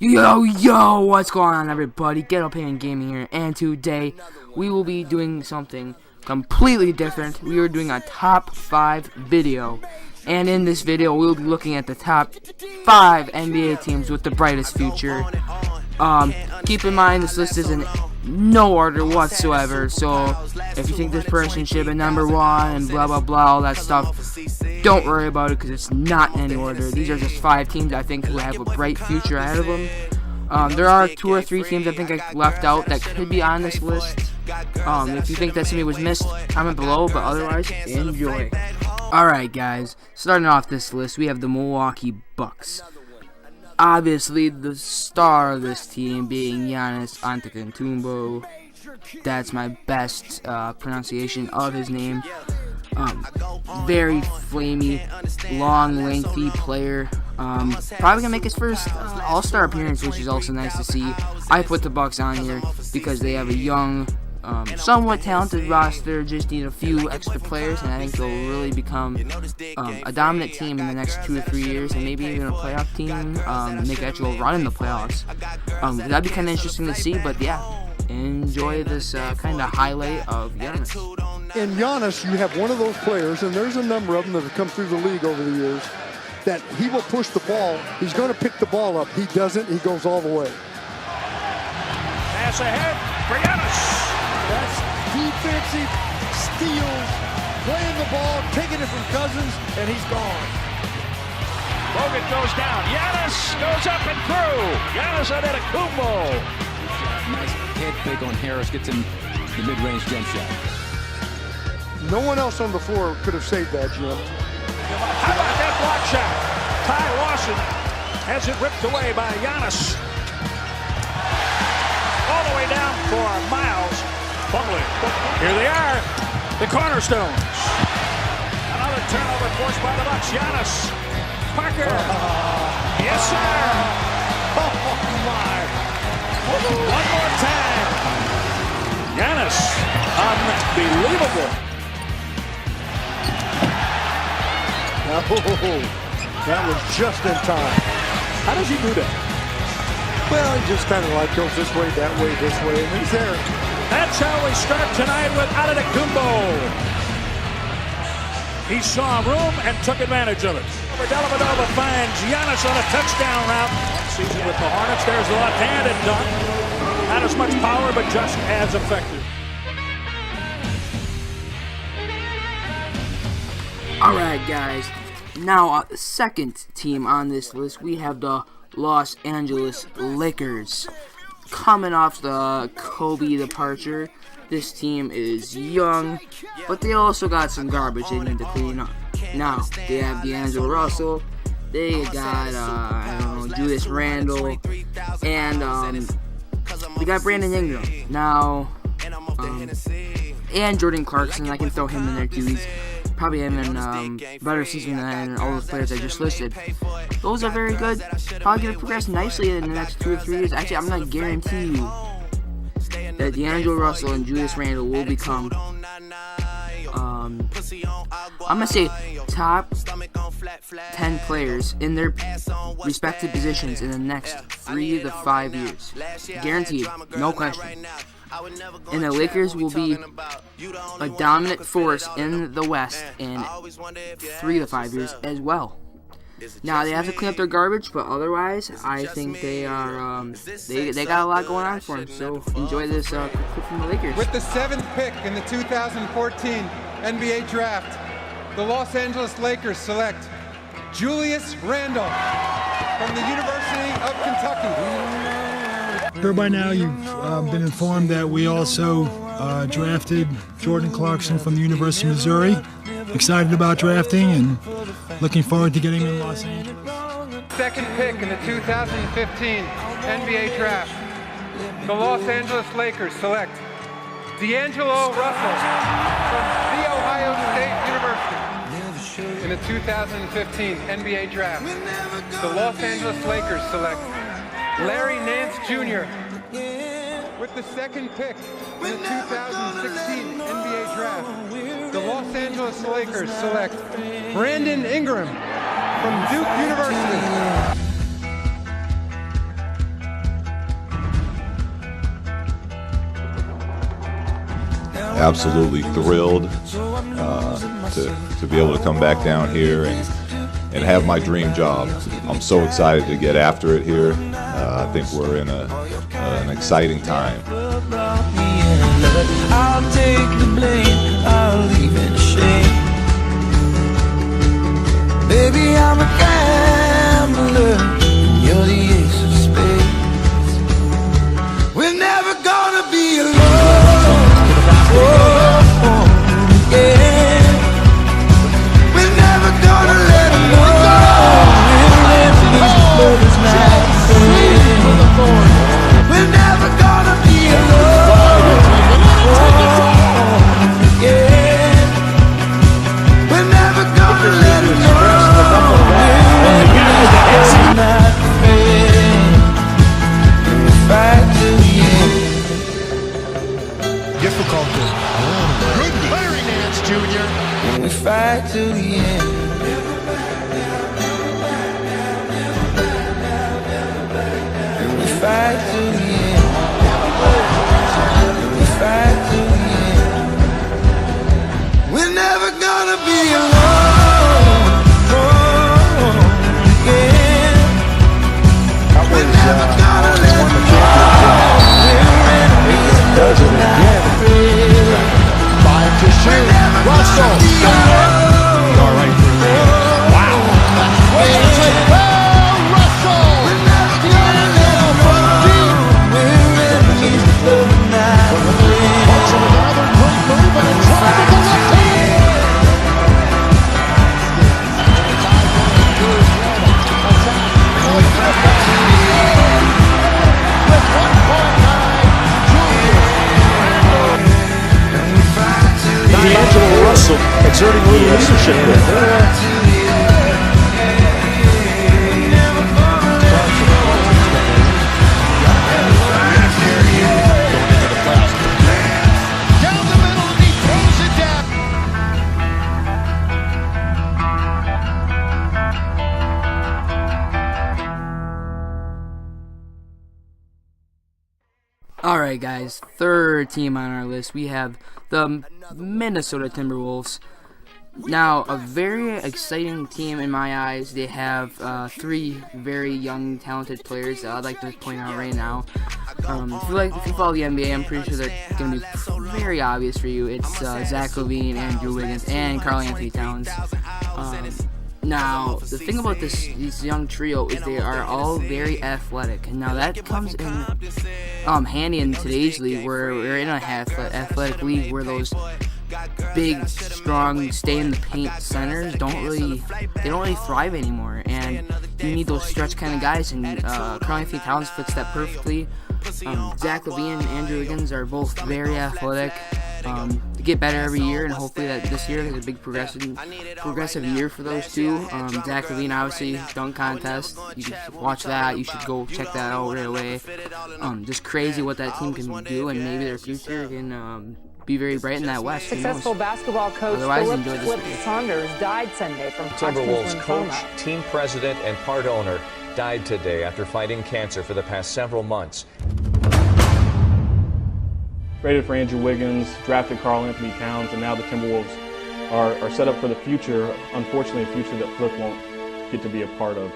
Yo, what's going on, everybody? Get Up Hand Gaming here, and today we will be doing something completely different. We are doing a top 5 video, and in this video we will be looking at the top 5 NBA teams with the brightest future. Keep in mind this list is in no order whatsoever, so if you think this person should be number 1 and blah blah blah, all that stuff, don't worry about it because it's not in any order. These are just 5 teams I think who have a bright future ahead of them. There are 2 or 3 teams I think I left out that could be on this list. If you think that somebody was missed, comment below, but otherwise, enjoy. Alright guys, starting off this list, we have the Milwaukee Bucks. Obviously, the star of this team being Giannis Antetokounmpo. That's my best pronunciation of his name. Very flamey, long, lengthy player. Probably gonna make his first All-Star appearance, which is also nice to see. I put the Bucks on here because they have a young, somewhat talented roster. Just need a few extra players, and I think they'll really become a dominant team in the next 2 or 3 years, and maybe even a playoff team. Make an actual run in the playoffs. That'd be kind of interesting to see. But yeah, enjoy this kind of highlight of Giannis. In Giannis, you have one of those players, and there's a number of them that have come through the league over the years, that he will push the ball. He's going to pick the ball up. He doesn't. He goes all the way. Pass ahead for Giannis. That's defensive steals, playing the ball, taking it from Cousins, and he's gone. Bogut goes down. Giannis goes up and through. Giannis Antetokounmpo. Nice head fake on Harris. Gets him the mid-range jump shot. No one else on the floor could have saved that, Jim. How about that block shot? Ty Lawson has it ripped away by Giannis. All the way down for Miles. Bubbling. Here they are, the cornerstones. Another turnover forced by the Bucks. Giannis. Parker. Yes, sir. Oh, my. One more time. Giannis. Unbelievable. Oh, that was just in time. How does he do that? Well, he just kind of like goes this way, this way, and he's there. That's how we start tonight with Antetokounmpo. He saw room and took advantage of it. Dellavedova finds Giannis on a touchdown route. Season with the Hornets. There's the left-handed dunk. Not as much power, but just as effective. Alright guys, now the second team on this list, we have the Los Angeles Lakers. Coming off the Kobe departure, this team is young, but they also got some garbage they need to clean up. Now, they have D'Angelo Russell, they got, Julius Randle, and we got Brandon Ingram. Now, and Jordan Clarkson, I can throw him in there too. He's probably having better season than all those players I just listed. Those are very good. Probably going to progress nicely in the next 2 or 3 years. Actually, I'm going to guarantee you that D'Angelo Russell and Julius Randle will become, I'm going to say, top 10 players in their respective positions in the next 3 to 5 years. Guaranteed. No question. And the Lakers will be a dominant force in the West in 3 to 5 years as well. Now they have to clean up their garbage, but otherwise, I think they are they got a lot going on for them. So enjoy this clip from the Lakers. With the 7th pick in the 2014 NBA Draft, the Los Angeles Lakers select Julius Randle from the University of Kentucky. Sure, by now you've been informed that we also drafted Jordan Clarkson from the University of Missouri. Excited about drafting and looking forward to getting him in Los Angeles. 2nd pick in the 2015 NBA Draft, the Los Angeles Lakers select D'Angelo Russell from The Ohio State University. In the 2015 NBA Draft, the Los Angeles Lakers select Larry Nance Jr. With the 2nd pick in the 2016 NBA Draft, the Los Angeles Lakers select Brandon Ingram from Duke University. absolutely thrilled to be able to come back down here and have my dream job. I'm so excited to get after it here. I think we're in an exciting time. I'll take the blame, I'll leave in shame. Baby, I'm a gambler, and you're the ace of spades. We're never gonna be alone. Yeah. We're never gonna let them know. We're never gonna be alone. Yeah. We're never gonna let them know. Difficulty. Good clearing dance, Junior. When we fight to the end. When we fight to the end. When we fight to the end. We're never gonna be alone. Yeah. We're never gonna let them go. Does it again. Five to Shea. Russell. All right for me. Wow. Russell. Also another great move and a try to the left hand. With 1.9 D'Angelo Russell exerting a little leadership there. Down the middle and he throws it down. Alright guys, third team on our list, we have the Minnesota Timberwolves. Now, a very exciting team in my eyes. They have three very young, talented players that I'd like to point out right now. If you follow the NBA, I'm pretty sure they're going to be very obvious for you. It's Zach LaVine, Andrew Wiggins, and Karl Anthony Towns. Now, the thing about this young trio is they are all very athletic. And now that comes in handy in today's league, where we're in a athletic league where those big, strong, stay in the paint centers don't really thrive anymore. And you need those stretch kind of guys, and Karl Anthony Towns fits that perfectly. Zach LaVine and Andrew Wiggins are both very athletic. They get better every year, and hopefully that this year is a big progressive year for those two. Zach LaVine, obviously, dunk contest. You should watch that. You should go check that out right away. Just crazy what that team can do, and maybe their future can be very bright in that West. Successful basketball coach Flip Saunders died Sunday from Timberwolves coach, team president, and part owner died today after fighting cancer for the past several months. Traded for Andrew Wiggins, drafted Karl Anthony Towns, and now the Timberwolves are set up for the future. Unfortunately, a future that Flip won't get to be a part of.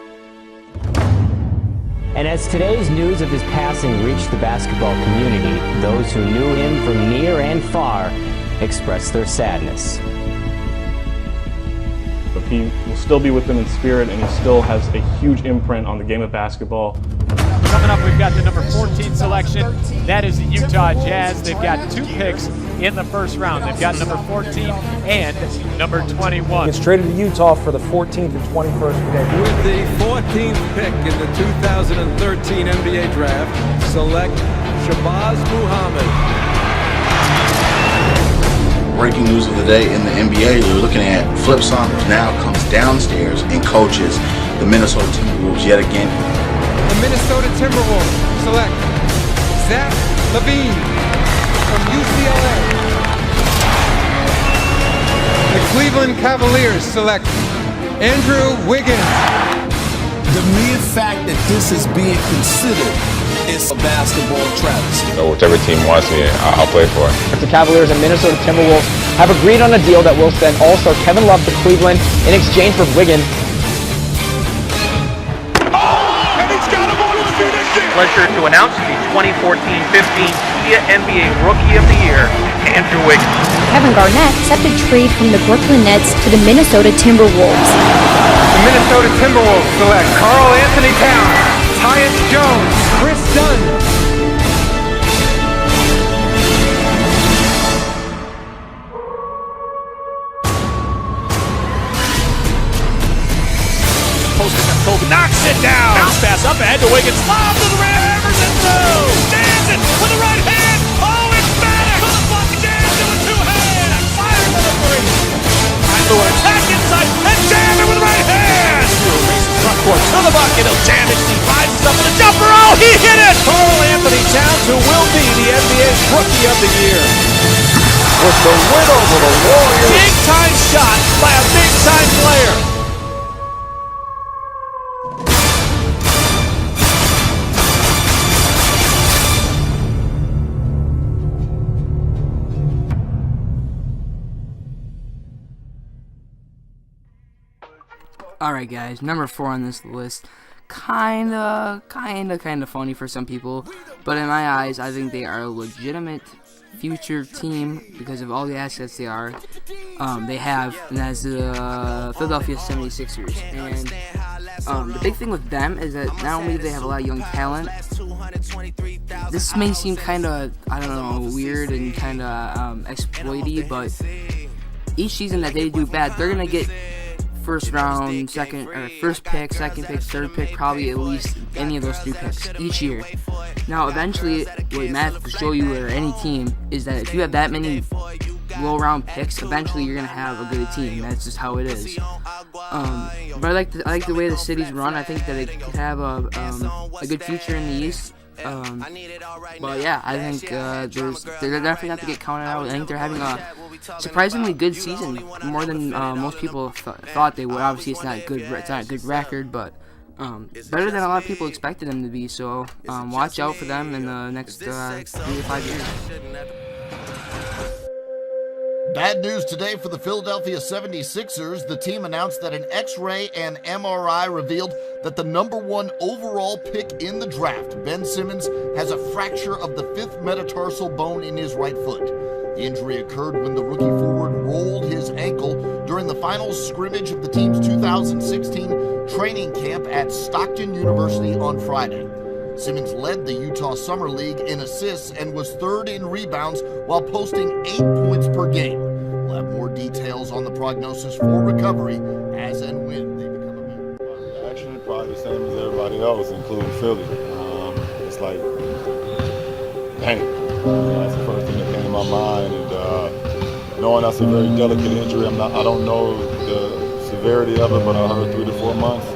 And as today's news of his passing reached the basketball community, those who knew him from near and far expressed their sadness. But he will still be with them in spirit, and he still has a huge imprint on the game of basketball. Coming up, we've got the number 14 selection. That is the Utah Jazz. They've got 2 picks in the first round. They've got number 14 and number 21. Gets traded to Utah for the 14th and 21st pick. With the 14th pick in the 2013 NBA Draft, select Shabazz Muhammad. Breaking news of the day in the NBA, we're looking at Flip Saunders now comes downstairs and coaches the Minnesota Timberwolves yet again. The Minnesota Timberwolves select Zach LaVine from UCLA. The Cleveland Cavaliers select Andrew Wiggins. The mere fact that this is being considered It's a basketball travesty. So whichever team wants me, I'll play for it. The Cavaliers and Minnesota Timberwolves have agreed on a deal that will send All-Star Kevin Love to Cleveland in exchange for Wiggins. And he's got him on his feet again. Pleasure to announce the 2014-15 NBA Rookie of the Year, Andrew Wiggins. Kevin Garnett accepted trade from the Brooklyn Nets to the Minnesota Timberwolves. The Minnesota Timberwolves select Karl Anthony Towns, Tyus Jones, Chris Dunn. Posting up, Kobe knocks it down. Bounce pass up ahead to Wiggins. Lob to the rim, hammers it through. Jansen with the right hand. Oh, it's back. To the bucket, Jansen with two hands. Fire for the three. To attack inside, and Jansen with the right hand. Races front court to the bucket. He'll jam it. He rises up with a jumper. Oh, he hit it. Karl Anthony Towns, who will be the NBA's Rookie of the Year. With the win over the Warriors. Big time shot by a big time player. Alright guys, number 4 on this list, kinda funny for some people, but in my eyes, I think they are a legitimate future team because of all the assets they have, and that's the Philadelphia 76ers, and the big thing with them is that not only do they have a lot of young talent, this may seem kinda, I don't know, weird and kinda exploity, but each season that they do bad, they're gonna get first round, first pick, second pick, third pick, probably at least any of those 3 picks each year. Now, eventually, what math will show you, or any team, is that if you have that many low round picks, eventually you're gonna have a good team. That's just how it is. But I like the way the city's run. I think that it could have a good future in the East. But yeah, I think they're definitely not to get counted out. I think they're having a surprisingly good season, more than most people thought they would. Obviously, it's not a good record, but better than a lot of people expected them to be. So watch out for them in the next 3 to 5 years. Bad news today for the Philadelphia 76ers. The team announced that an X-ray and MRI revealed that the #1 overall pick in the draft, Ben Simmons, has a fracture of the 5th metatarsal bone in his right foot. The injury occurred when the rookie forward rolled his ankle during the final scrimmage of the team's 2016 training camp at Stockton University on Friday. Simmons led the Utah Summer League in assists and was 3rd in rebounds while posting 8 points per game. We'll have more details on the prognosis for recovery as and when they become available. Actually, probably the same as everybody else, including Philly. It's like, dang, that's the first thing that came to my mind. And knowing that's a very delicate injury, I don't know the severity of it, but I heard 3 to 4 months.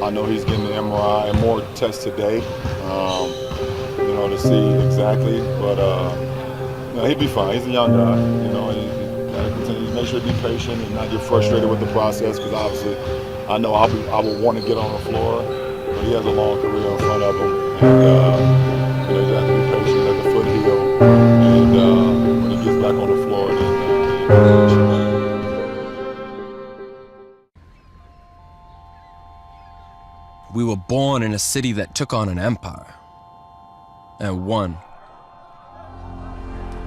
I know he's getting the MRI and more tests today, to see exactly. But he'll be fine. He's a young guy. He gotta continue to make sure to be patient and not get frustrated with the process, because obviously I know I will want to get on the floor, but he has a long career in front of him, and you have to be patient, let the foot heal, and when he gets back on the floor, then. We were born in a city that took on an empire and won.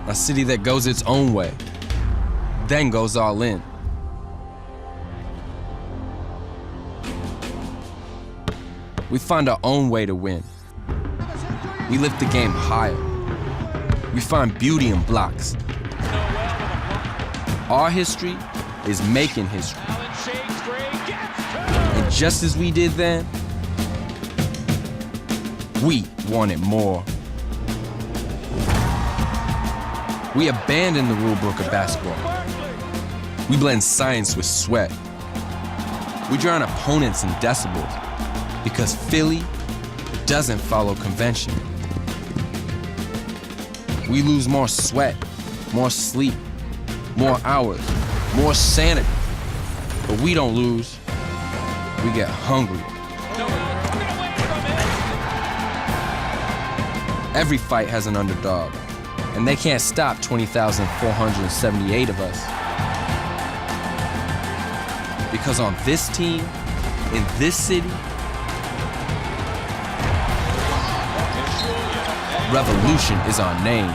A city that goes its own way, then goes all in. We find our own way to win. We lift the game higher. We find beauty in blocks. Our history is making history. And just as we did then, we wanted more. We abandoned the rule book of basketball. We blend science with sweat. We drown opponents in decibels because Philly doesn't follow convention. We lose more sweat, more sleep, more hours, more sanity. But we don't lose. We get hungry. Every fight has an underdog, and they can't stop 20,478 of us. Because on this team, in this city, revolution is our name.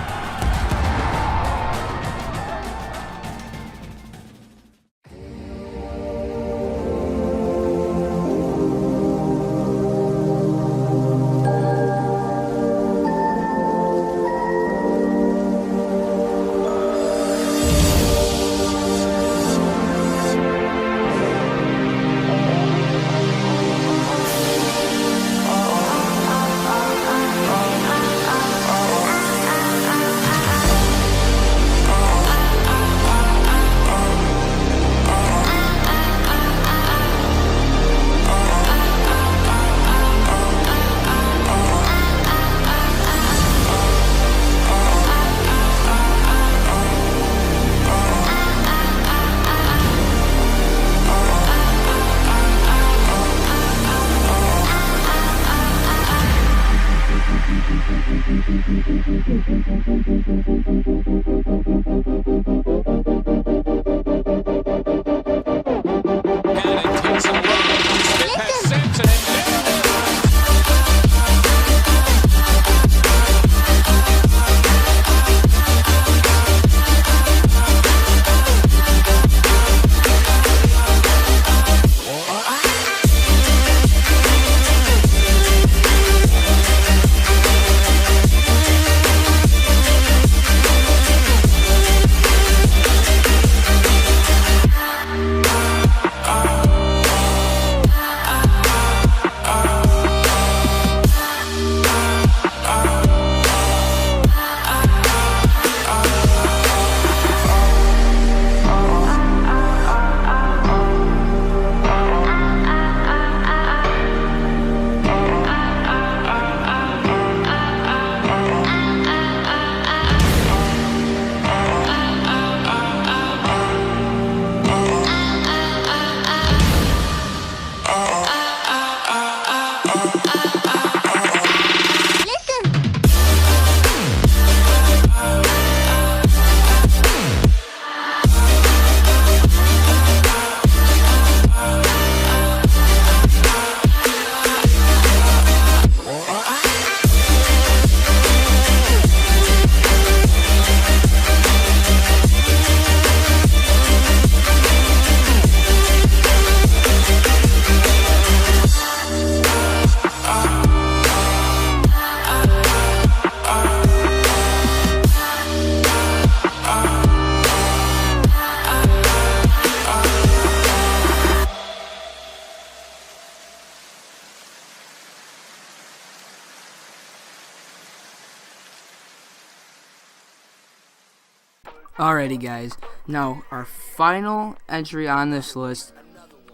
Alrighty guys, now our final entry on this list,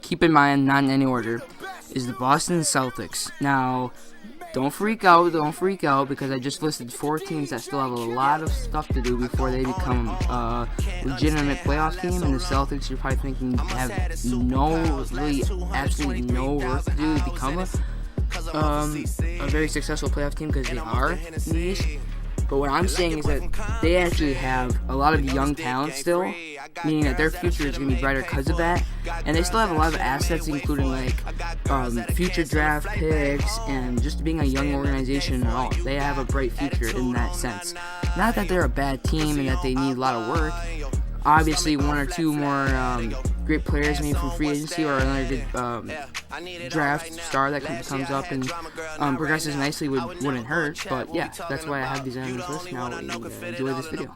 keep in mind not in any order, is the Boston Celtics. Now, don't freak out because I just listed 4 teams that still have a lot of stuff to do before they become a legitimate playoff team, and the Celtics, you're probably thinking, have absolutely no work to do to become a very successful playoff team, because they are in the East. But what I'm saying is that they actually have a lot of young talent still, meaning that their future is going to be brighter because of that. And they still have a lot of assets, including like future draft picks and just being a young organization and all. They have a bright future in that sense. Not that they're a bad team and that they need a lot of work. Obviously, 1 or 2 more great players, maybe from free agency, or another good draft star that comes up and progresses nicely wouldn't hurt. But yeah, that's why I have these on this list. Now enjoy this video.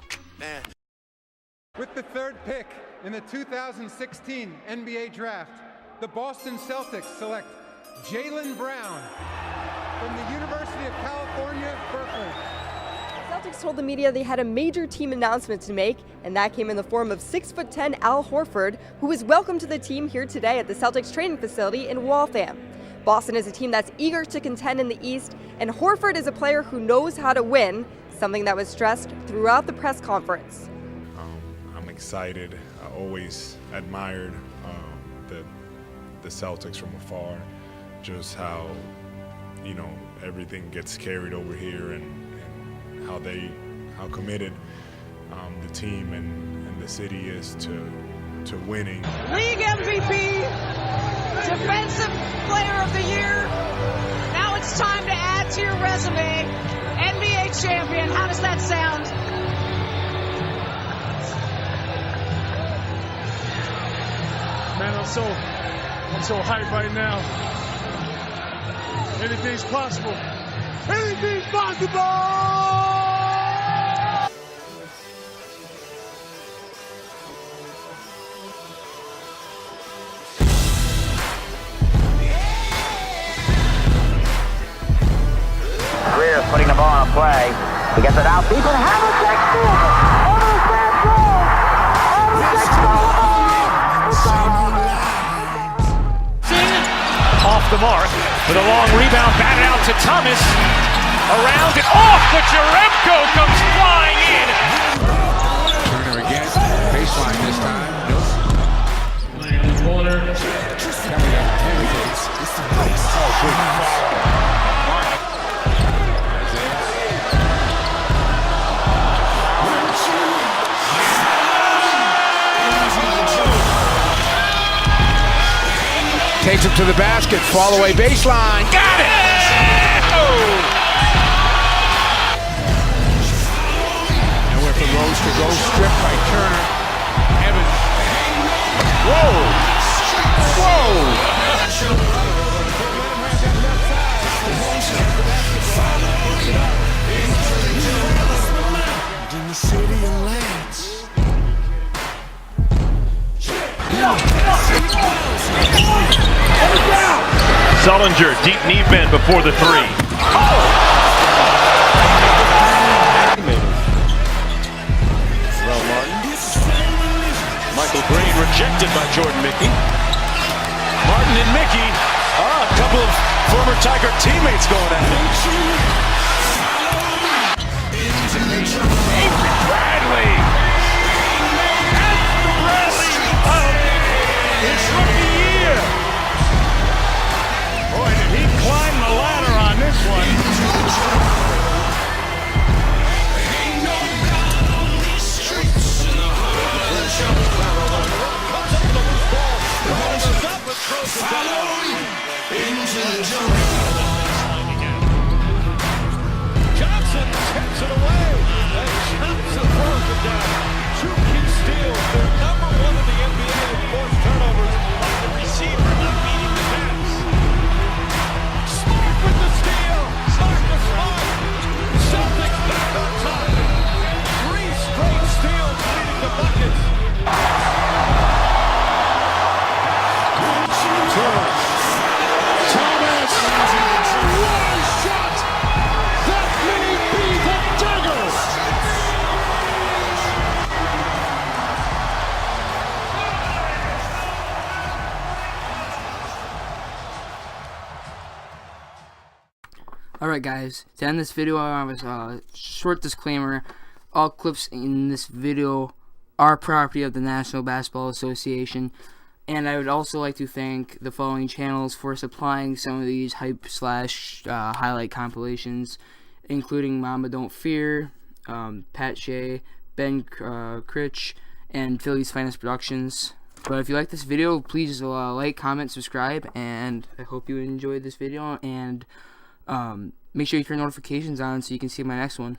With the 3rd pick in the 2016 NBA Draft, the Boston Celtics select Jaylen Brown from the University of California, Berkeley. The Celtics told the media they had a major team announcement to make, and that came in the form of 6'10" Al Horford, who was welcomed to the team here today at the Celtics training facility in Waltham. Boston is a team that's eager to contend in the East, and Horford is a player who knows how to win, something that was stressed throughout the press conference. I'm excited. I always admired the Celtics from afar, just how, everything gets carried over here, and how committed the team and the city is to winning. League MVP, Defensive Player of the Year. Now it's time to add to your resume. NBA champion. How does that sound? Man, I'm so hyped right now. Anything's possible. Anything's possible! Greer's putting the ball on a play. He gets it out deep and Havlicek steals it. Over the fast goal. Havlicek stole the ball. Off the mark with a long rebound, batted out to Thomas. Around and off, but Yaremko comes flying in. Turner again, baseline this time. Nope. Corner. Oh, good foul. Takes him to the basket, fall away baseline. Got it! Nowhere for Rose to go, stripped by Turner. Evans. Whoa! In the city of lights. Sullinger, deep knee bend before the three. Michael Green rejected by Jordan Mickey. Martin and Mickey, a couple of former Tiger teammates going at it. Bradley. That's the Bradley of his rookie year. Boy, did he climb the ladder on this one. Johnson takes it away. Johnson throws it down. 2 key steals. They're number 1 in the NBA in forced turnovers. The receiver not beating the pass. Smart with the steal. Smart to Smart. Celtics back on top. 3 straight steals leading the buckets. Thomas! One shot! That may be the dagger! Alright guys, to end this video I have a short disclaimer. All clips in this video are property of the National Basketball Association, and I would also like to thank the following channels for supplying some of these hype / highlight compilations, including Mamba Don't Fear, Pat Shea, Krych, and Philly's Finest Productions. But if you like this video, please like, comment, subscribe, and I hope you enjoyed this video, and make sure you turn notifications on so you can see my next one.